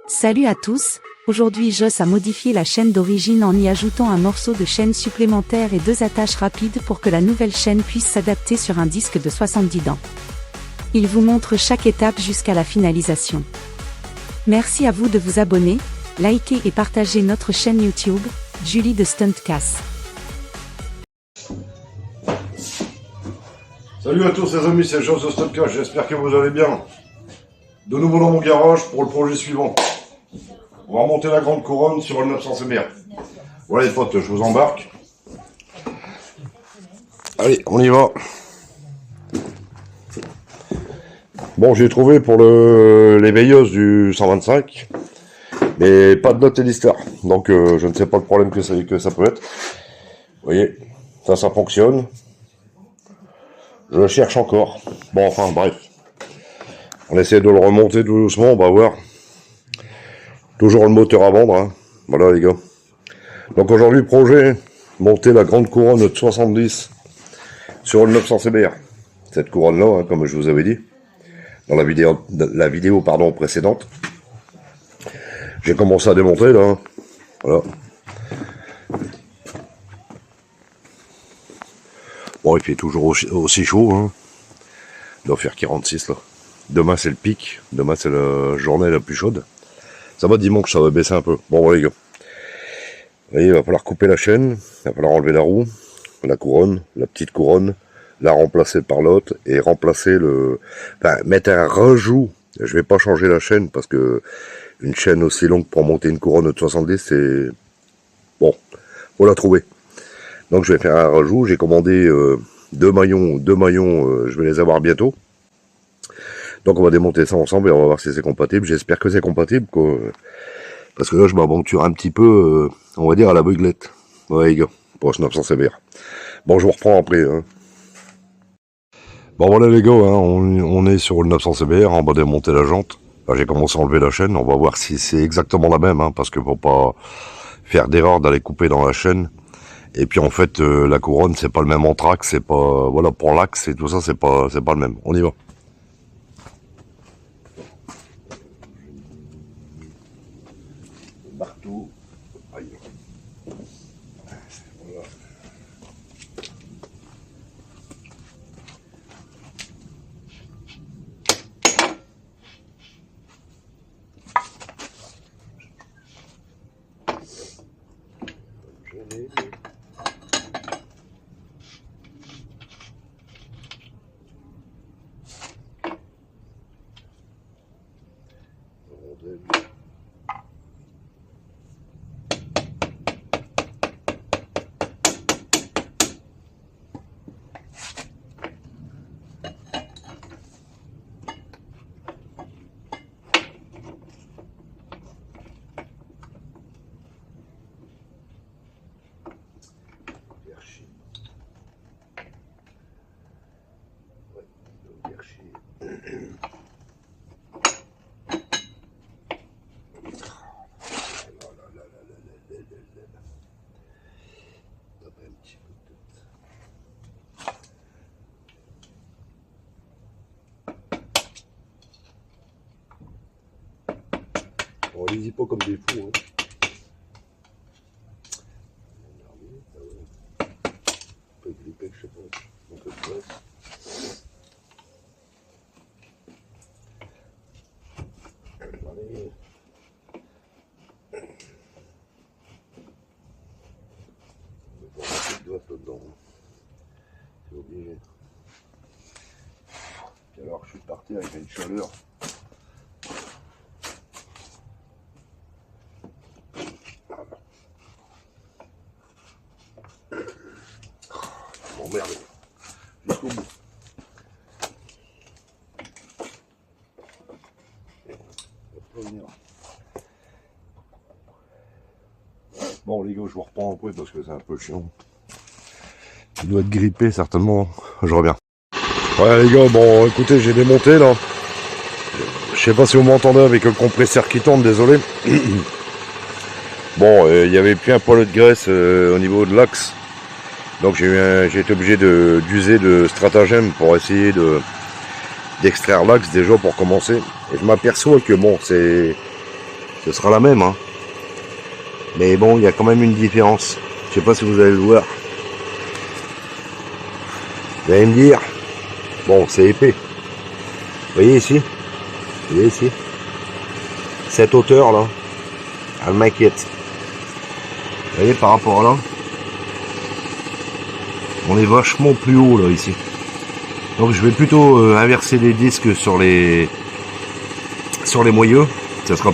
Salut à tous, aujourd'hui Joss a modifié la chaîne d'origine en y ajoutant un morceau de chaîne supplémentaire et 2 attaches rapides pour que la nouvelle chaîne puisse s'adapter sur un disque de 70 dents. Il vous montre chaque étape jusqu'à la finalisation. Merci à vous de vous abonner, liker et partager notre chaîne YouTube, Julie de Stuntcast. Salut à tous les amis, c'est Joss de Stuntcast, j'espère que vous allez bien. De nouveau dans mon garage pour le projet suivant. On va remonter la grande couronne sur le 900 CBR. Voilà les potes, je vous embarque. Allez, on y va. Bon, j'ai trouvé pour les veilleuses du 125, mais pas de note et d'histoire. Donc je ne sais pas le problème que ça peut être. Vous voyez, ça fonctionne. Je le cherche encore. Bon, enfin, bref. On essaie de le remonter tout doucement, on va voir. Toujours le moteur à vendre, hein. Voilà les gars. Donc aujourd'hui, projet, monter la grande couronne de 70 sur le 900 CBR. Cette couronne-là, hein, comme je vous avais dit, dans la vidéo précédente. J'ai commencé à démonter, là. Hein. Voilà. Bon, il fait toujours aussi chaud, hein. Il doit faire 46, là. Demain, c'est le pic. Demain, c'est la journée la plus chaude. Ça va, dimanche, ça va baisser un peu. Bon, voilà, les gars. Et il va falloir couper la chaîne. Il va falloir enlever la roue, la couronne, la petite couronne, la remplacer par l'autre et remplacer enfin, mettre un rajout. Je vais pas changer la chaîne parce que une chaîne aussi longue pour monter une couronne de 70, c'est... Bon, faut la trouver. Donc, je vais faire un rajout. J'ai commandé deux maillons, je vais les avoir bientôt. Donc on va démonter ça ensemble et on va voir si c'est compatible. J'espère que c'est compatible, quoi. Parce que là je m'aventure un petit peu, on va dire à l'aveuglette. Ouais les gars, pour ce 900 CBR. Bon, je vous reprends après. Hein. Bon voilà les gars, hein, on est sur le 900 CBR, on va démonter la jante. J'ai commencé à enlever la chaîne, on va voir si c'est exactement la même, hein, parce que faut pas faire d'erreur d'aller couper dans la chaîne. Et puis en fait la couronne c'est pas le même entraque, c'est pas, voilà, pour l'axe et tout ça c'est pas le même. On y va. Marteau, aïe. Voilà. On les y pas comme des fous. Hein. Un peu grippé, je sais pas. Un peu de place. Allez. On va mettre de droite là-dedans. C'est obligé. Et alors je suis parti avec une chaleur. Merde, jusqu'au bout. Bon les gars, je vous reprends après parce que c'est un peu chiant. Il doit être grippé certainement. Je reviens. Ouais les gars, bon écoutez, j'ai démonté là. Je sais pas si vous m'entendez avec le compresseur qui tourne, désolé. Bon, il y avait plus un poil de graisse au niveau de l'axe. Donc j'ai été obligé d'user de stratagème pour essayer d'extraire l'axe déjà pour commencer. Et je m'aperçois que bon, c'est Ce sera la même, hein. Mais bon, il y a quand même une différence. Je sais pas si vous allez le voir. Vous allez me dire, bon, c'est épais. Vous voyez ici? Vous voyez ici? Cette hauteur là, elle m'inquiète. Vous voyez par rapport à là, on est vachement plus haut là ici. Donc je vais plutôt inverser les disques sur les moyeux. Ça sera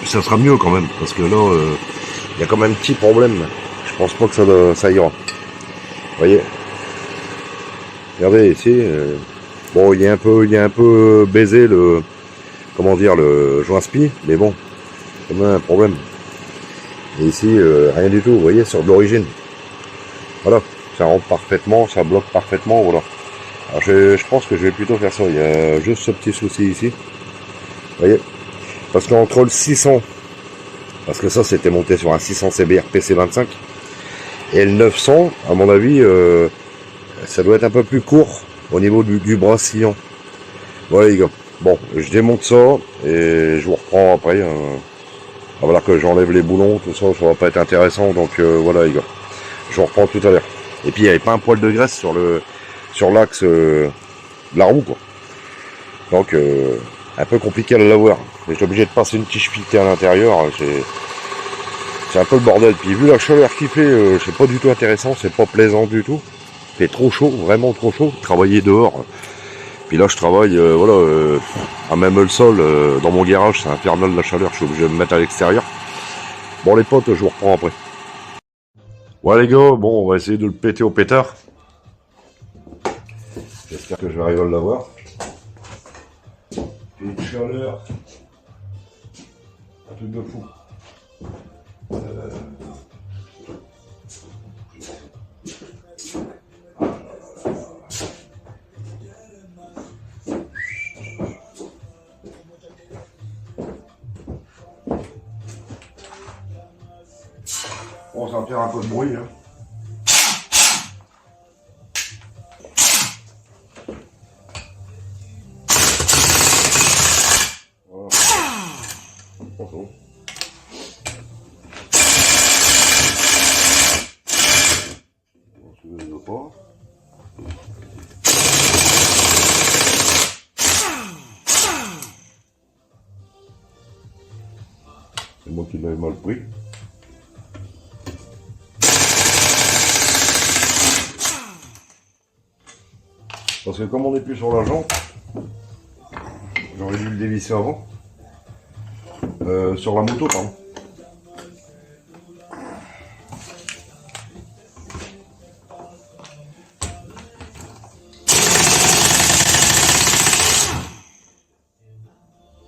ça sera mieux quand même, parce que là il y a quand même un petit problème. Je pense pas que ça ira. Vous voyez, regardez ici. Bon, il est un peu baisé le joint spi, mais bon, c'est quand même un problème. Et ici rien du tout. Vous voyez, sur de l'origine. Voilà, ça rentre parfaitement, ça bloque parfaitement, voilà. Alors je pense que je vais plutôt faire ça. Il y a juste ce petit souci ici. Vous voyez, parce qu'entre le 600, parce que ça c'était monté sur un 600 CBR PC25, et le 900, à mon avis, ça doit être un peu plus court au niveau du brassillon. Voilà les gars. Bon, je démonte ça et je vous reprends après. Voilà, que j'enlève les boulons, tout ça, ça va pas être intéressant. Donc voilà les gars. Je vous reprends tout à l'heure. Et puis il n'y avait pas un poil de graisse sur l'axe de la roue, quoi. Donc un peu compliqué à l'avoir. J'étais obligé de passer une tige filetée à l'intérieur. C'est un peu le bordel. Puis vu la chaleur qu'il fait, c'est pas du tout intéressant, c'est pas plaisant du tout. Il fait trop chaud, vraiment trop chaud. Travailler dehors. Puis là je travaille, voilà, à même le sol, dans mon garage, c'est infernal la chaleur, je suis obligé de me mettre à l'extérieur. Bon les potes, je vous reprends après. Ouais les gars, bon on va essayer de le péter au pétard. J'espère que je vais arriver à l'avoir. Une chaleur, un truc de fou. Bon, ça va faire un peu de bruit, hein. Voilà. Bonjour. On se le pas. C'est moi qui l'avais mal pris. Parce que comme on n'est plus sur la jante, j'aurais dû le dévisser avant. Sur la moto, pardon.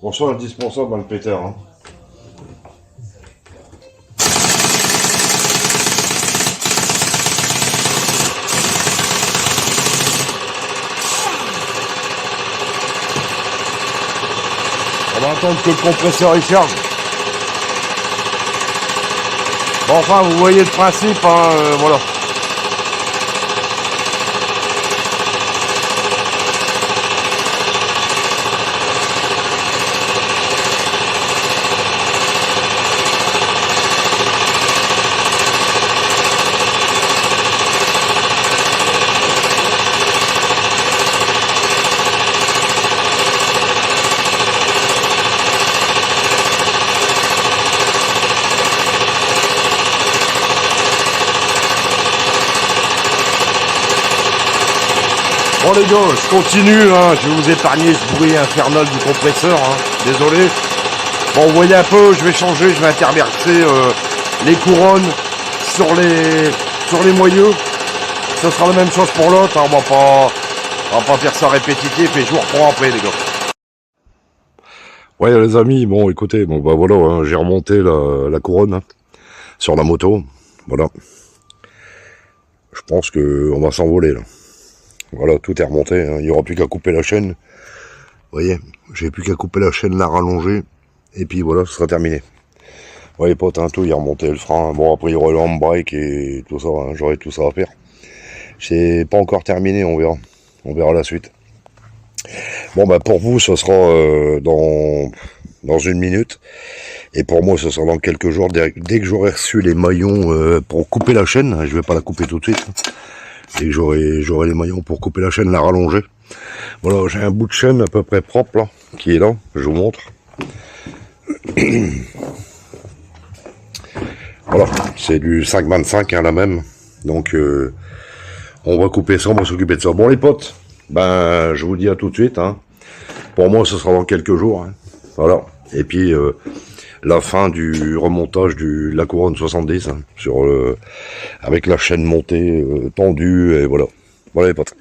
Bon, ça, indispensable dans le pétard, hein. On va attendre que le compresseur il charge. Bon, enfin, vous voyez le principe, hein, voilà. Bon les gars, je continue, hein, je vais vous épargner ce bruit infernal du compresseur, hein, désolé. Bon, vous voyez un peu, je vais changer, je vais interverser les couronnes sur les moyeux. Ce sera la même chose pour l'autre, hein, on va pas faire ça répétitif et je vous reprends après les gars. Ouais les amis, bon écoutez, bon bah voilà, hein, j'ai remonté la couronne, hein, sur la moto, voilà. Je pense que on va s'envoler là. Voilà, tout est remonté, hein. Il n'y aura plus qu'à couper la chaîne. Vous voyez, j'ai plus qu'à couper la chaîne, la rallonger, et puis voilà, ce sera terminé. Vous voyez, pote, hein, tout, il y a remonté le frein. Bon, après, il y aura le handbrake et tout ça, hein, j'aurai tout ça à faire. C'est pas encore terminé, on verra. On verra la suite. Bon, bah, pour vous, ce sera dans dans une minute. Et pour moi, ce sera dans quelques jours, dès que j'aurai reçu les maillons pour couper la chaîne. Je vais pas la couper tout de suite. Et que j'aurai les maillons pour couper la chaîne, la rallonger. Voilà, j'ai un bout de chaîne à peu près propre là, qui est là. Je vous montre. Voilà, c'est du 5,25 hein, la même. Donc on va couper ça, on va s'occuper de ça. Bon les potes, ben je vous dis à tout de suite. Hein. Pour moi, ce sera dans quelques jours. Hein. Voilà. Et puis la fin du remontage de la couronne 70 hein, sur avec la chaîne montée tendue et voilà. Voilà les potes.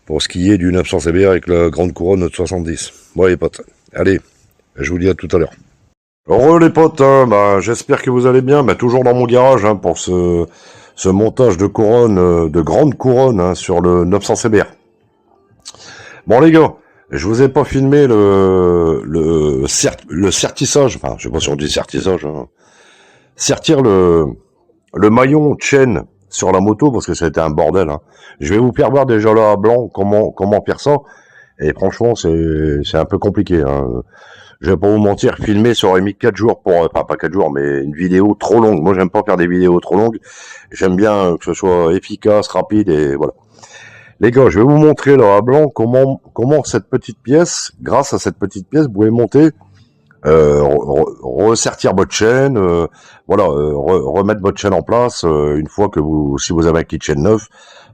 Pour ce qui est du 900 CBR avec la grande couronne de 70. Voilà les potes. Allez, je vous dis à tout à l'heure. Heureux les potes, hein, bah, j'espère que vous allez bien. Bah, toujours dans mon garage hein, pour ce montage de couronne, de grande couronne hein, sur le 900 CBR. Bon les gars, je vous ai pas filmé le sertissage, enfin je sais pas si on dit sertissage, hein. Sertir le maillon de chaîne sur la moto parce que ça a été un bordel. Hein. Je vais vous faire voir déjà là à blanc comment faire ça. Et franchement c'est un peu compliqué. Hein. Je vais pas vous mentir, filmer, ça aurait mis 4 jours pour, enfin pas 4 jours, mais une vidéo trop longue. Moi, j'aime pas faire des vidéos trop longues. J'aime bien que ce soit efficace, rapide et voilà. Les gars, je vais vous montrer là à blanc comment cette petite pièce, grâce à cette petite pièce, vous pouvez monter, ressertir votre chaîne, voilà, remettre votre chaîne en place une fois que si vous avez un kit chaîne neuf,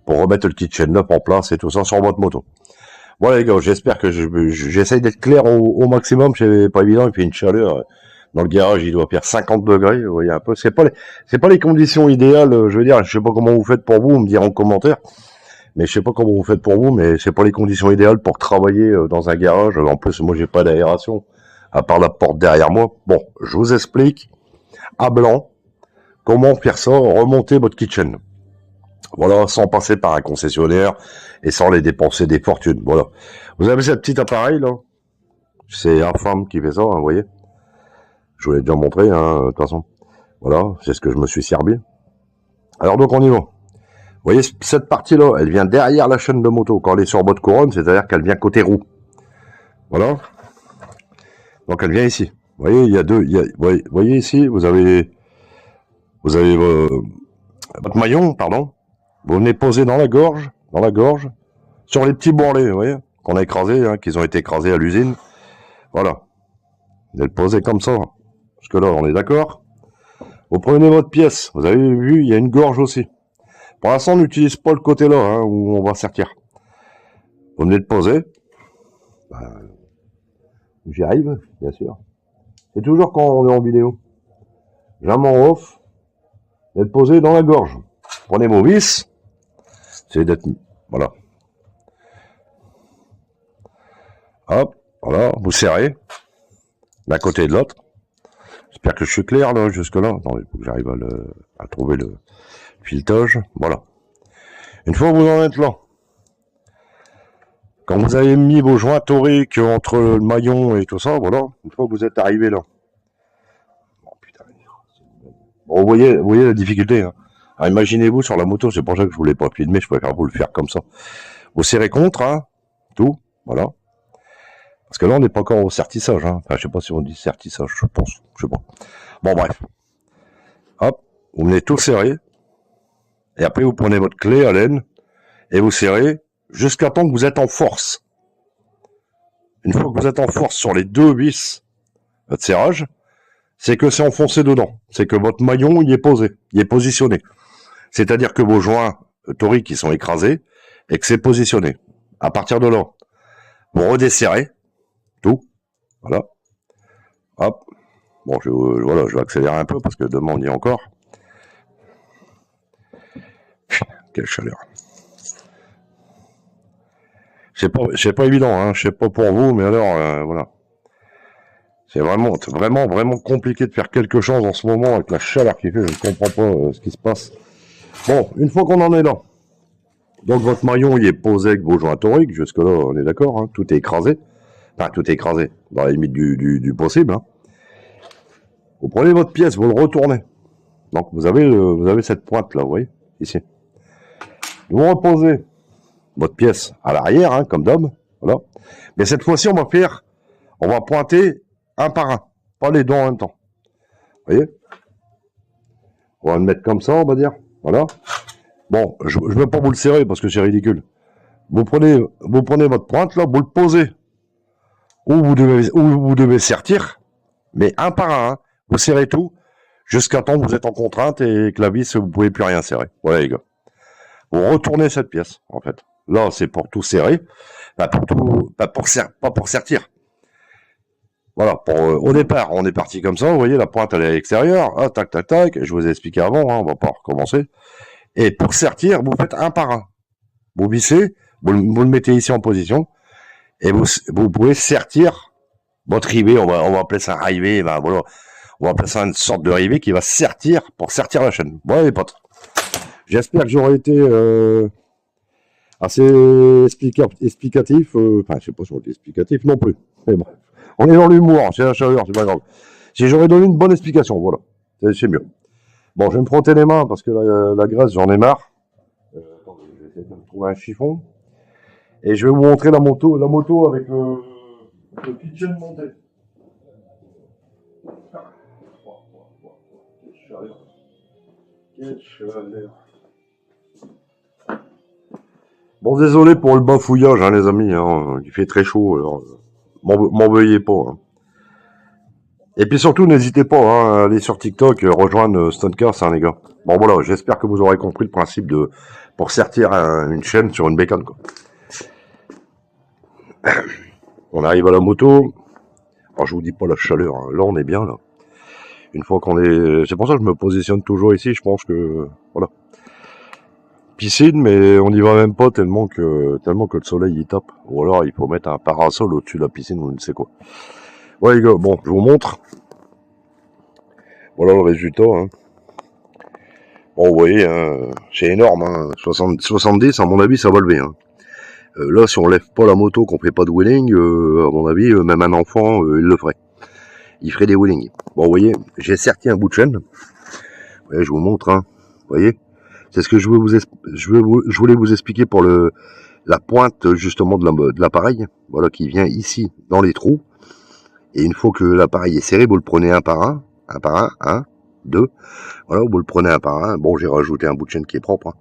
pour remettre le kit chaîne neuf en place et tout ça sur votre moto. Voilà les gars, j'espère que j'essaye d'être clair au maximum, c'est pas évident, il fait une chaleur. Dans le garage, il doit faire 50 degrés, vous voyez un peu. C'est pas les conditions idéales, je veux dire, je sais pas comment vous faites pour vous me dire en commentaire. Mais je sais pas comment vous faites pour vous, mais c'est pas les conditions idéales pour travailler dans un garage. En plus, moi, j'ai pas d'aération, à part la porte derrière moi. Bon, je vous explique, à blanc, comment faire ça, remonter votre kitchen. Voilà, sans passer par un concessionnaire et sans les dépenser des fortunes. Voilà. Vous avez ce petit appareil là. C'est infâme qui fait ça, hein, vous voyez. Je vous l'ai déjà montré, hein, de toute façon. Voilà, c'est ce que je me suis servi. Alors donc on y va. Vous voyez, cette partie-là, elle vient derrière la chaîne de moto. Quand elle est sur votre couronne, c'est-à-dire qu'elle vient côté roue. Voilà. Donc elle vient ici. Vous voyez, il y a deux. Vous voyez ici, vous avez votre maillon, pardon. Vous venez poser dans la gorge, sur les petits bourrelets, vous voyez, qu'on a écrasés, hein, qu'ils ont été écrasés à l'usine. Voilà. Vous allez le poser comme ça. Parce que là, on est d'accord. Vous prenez votre pièce. Vous avez vu, il y a une gorge aussi. Pour l'instant, on n'utilise pas le côté là, hein, où on va sertir. Vous venez de poser. J'y arrive, bien sûr. C'est toujours quand on est en vidéo. Jamais en off. Et de poser dans la gorge. Prenez vos vis. C'est d'être... Voilà. Hop, voilà, vous serrez. D'un côté et de l'autre. J'espère que je suis clair, là, jusque-là. Attendez, il faut que j'arrive à trouver le filetage. Voilà. Une fois que vous en êtes là, quand vous avez mis vos joints toriques entre le maillon et tout ça, voilà. Une fois que vous êtes arrivé là. Oh, putain. Bon, vous voyez la difficulté, hein. Alors, imaginez-vous sur la moto, c'est pour ça que je voulais pas filmer, je préfère vous le faire comme ça. Vous serrez contre, hein, tout, voilà. Parce que là, on n'est pas encore au sertissage, hein. Enfin, je sais pas si on dit sertissage, je pense, je sais pas. Bon, bref. Hop, vous venez tout serrer. Et après, vous prenez votre clé à laine et vous serrez jusqu'à temps que vous êtes en force. Une fois que vous êtes en force sur les deux vis de serrage, c'est que c'est enfoncé dedans. C'est que votre maillon, il est posé, il est positionné. C'est-à-dire que vos joints toriques, ils sont écrasés et que c'est positionné. À partir de là, vous redesserrez tout. Voilà. Hop. Bon, voilà, je vais accélérer un peu parce que demain on y est encore. Quelle chaleur. C'est pas évident, hein. Je sais pas pour vous, mais alors, voilà. C'est vraiment compliqué de faire quelque chose en ce moment avec la chaleur qui fait. Je ne comprends pas ce qui se passe. Bon, une fois qu'on en est là, donc votre maillon il est posé avec vos joints toriques, jusque là on est d'accord, hein, tout est écrasé, enfin tout est écrasé dans la limite du possible. Hein. Vous prenez votre pièce, vous le retournez, donc vous avez cette pointe là, vous voyez, ici. Vous reposez votre pièce à l'arrière, hein, comme d'hab, voilà. Mais cette fois-ci on va pointer un par un, pas les deux en même temps. Vous voyez? On va le mettre comme ça, on va dire. Voilà. Bon, je ne vais pas vous le serrer parce que c'est ridicule. Vous prenez votre pointe là, vous le posez où vous devez sertir, mais un par un, hein. Vous serrez tout jusqu'à temps que vous êtes en contrainte et que la vis, vous pouvez plus rien serrer. Voilà les gars. Vous retournez cette pièce, en fait. Là, c'est pour tout serrer, pas pour sertir. Voilà, au départ, on est parti comme ça, vous voyez, la pointe elle est à l'extérieur, ah, tac, tac, tac, je vous ai expliqué avant, hein, on va pas recommencer. Et pour sertir, vous faites un par un. Vous vissez, vous le mettez ici en position, et vous pouvez sertir votre rivet, on va appeler ça un rivet, ben voilà, on va appeler ça une sorte de rivet qui va sertir pour sertir la chaîne. Voilà les potes. J'espère que j'aurai été assez explicatif, enfin je sais pas si on est explicatif non plus, mais bon. On est dans l'humour, c'est la chaleur, c'est pas grave. Si j'aurais donné une bonne explication, voilà, c'est mieux. Bon, je vais me frotter les mains parce que la graisse, j'en ai marre. Attendez, je vais essayer de me trouver un chiffon. Et je vais vous montrer la moto avec le kitchen monté. Quelle chaleur. Bon, désolé pour le bafouillage, hein, les amis, hein, il fait très chaud, alors m'en veuillez pas. Hein. Et puis surtout, n'hésitez pas hein, à aller sur TikTok, rejoindre Stuntkers, hein, les gars. Bon voilà, j'espère que vous aurez compris le principe de pour sertir une chaîne sur une bécane, quoi. On arrive à la moto. Alors je vous dis pas la chaleur, hein. Là on est bien là. Une fois qu'on est, c'est pour ça que je me positionne toujours ici. Je pense que voilà. Piscine, mais on n'y va même pas tellement que le soleil y tape. Ou alors il faut mettre un parasol au-dessus de la piscine ou je ne sais quoi. Ouais les gars, bon, je vous montre. Voilà le résultat. Hein. Bon, vous voyez, hein, c'est énorme. Hein. 70, à mon avis, ça va lever. Hein. Là, si on lève pas la moto, qu'on fait pas de wheeling, à mon avis, même un enfant, il le ferait. Il ferait des wheelings. Bon, vous voyez, j'ai serti un bout de chaîne. Ouais, je vous montre. Hein. Vous voyez, c'est ce que je voulais vous expliquer pour la pointe justement de l'appareil. Voilà, qui vient ici dans les trous. Et une fois que l'appareil est serré, vous le prenez un par un, deux. Voilà, vous le prenez un par un. Bon, j'ai rajouté un bout de chaîne qui est propre. Hein.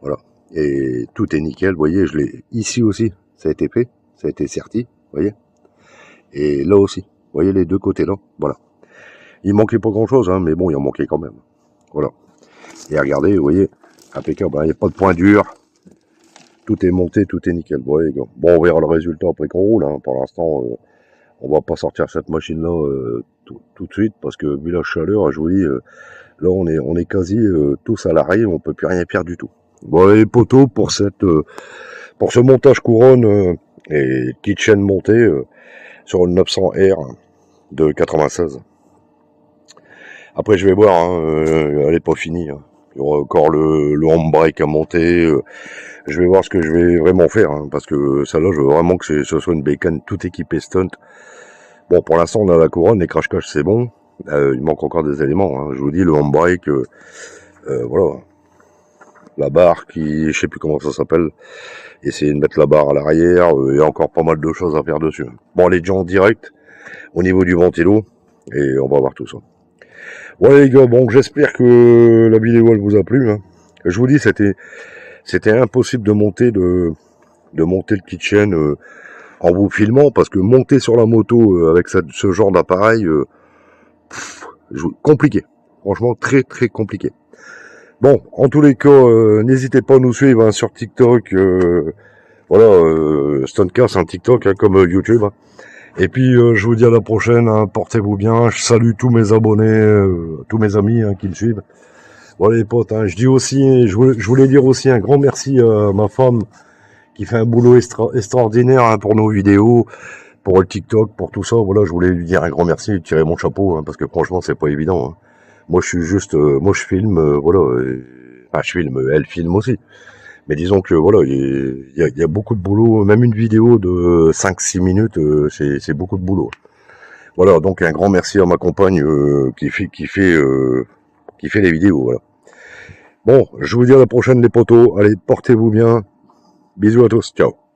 Voilà. Et tout est nickel. Vous voyez, je l'ai ici aussi. Ça a été fait. Ça a été serti. Vous voyez. Et là aussi. Vous voyez les deux côtés là. Voilà. Il manquait pas grand chose, hein, mais bon, il en manquait quand même. Voilà. Et regardez, vous voyez, impeccable. Il n'y a pas de point dur. Tout est monté, tout est nickel. Bon, on verra le résultat après qu'on roule. Hein. Pour l'instant, on va pas sortir cette machine-là tout de suite parce que vu la chaleur, je vous dis, là on est quasi tous à l'arrêt, on peut plus rien faire du tout. Bon, les poteaux pour ce montage couronne et petite chaîne montée sur le 900R de 96. Après je vais voir, hein, elle est pas finie. Hein. Il y aura encore le handbrake à monter. Je vais voir ce que je vais vraiment faire, hein, parce que celle-là, je veux vraiment que ce soit une bécane tout équipée stunt. Bon, pour l'instant, on a la couronne, les crash-cash, c'est bon. Il manque encore des éléments. Hein. Je vous dis, le handbrake, voilà. La barre qui, je sais plus comment ça s'appelle. Essayer de mettre la barre à l'arrière. Il y a encore pas mal de choses à faire dessus. Bon, elle est déjà en direct au niveau du ventilo. Et on va voir tout ça. Voilà les gars, bon, j'espère que la vidéo, elle vous a plu. Hein. Je vous dis, c'était impossible de monter le kitchen en vous filmant, parce que monter sur la moto avec ce genre d'appareil, compliqué. Franchement, très très compliqué. Bon, en tous les cas, n'hésitez pas à nous suivre hein, sur TikTok. Voilà, Stuntkers, un TikTok hein, comme YouTube. Hein. Et puis, je vous dis à la prochaine. Hein, portez-vous bien. Je salue tous mes abonnés, tous mes amis hein, qui me suivent. Voilà les potes. Hein, je voulais dire aussi un grand merci à ma femme qui fait un boulot extraordinaire hein, pour nos vidéos, pour le TikTok, pour tout ça. Voilà, je voulais lui dire un grand merci, lui tirer mon chapeau, hein, parce que franchement, c'est pas évident. Hein. Moi, je suis juste, moi, je filme, voilà. Enfin, je filme, elle filme aussi. Mais disons que voilà, il y a beaucoup de boulot. Même une vidéo de 5-6 minutes, c'est beaucoup de boulot. Voilà, donc un grand merci à ma compagne qui fait les vidéos. Voilà. Bon, je vous dis à la prochaine les potos. Allez, portez-vous bien. Bisous à tous. Ciao.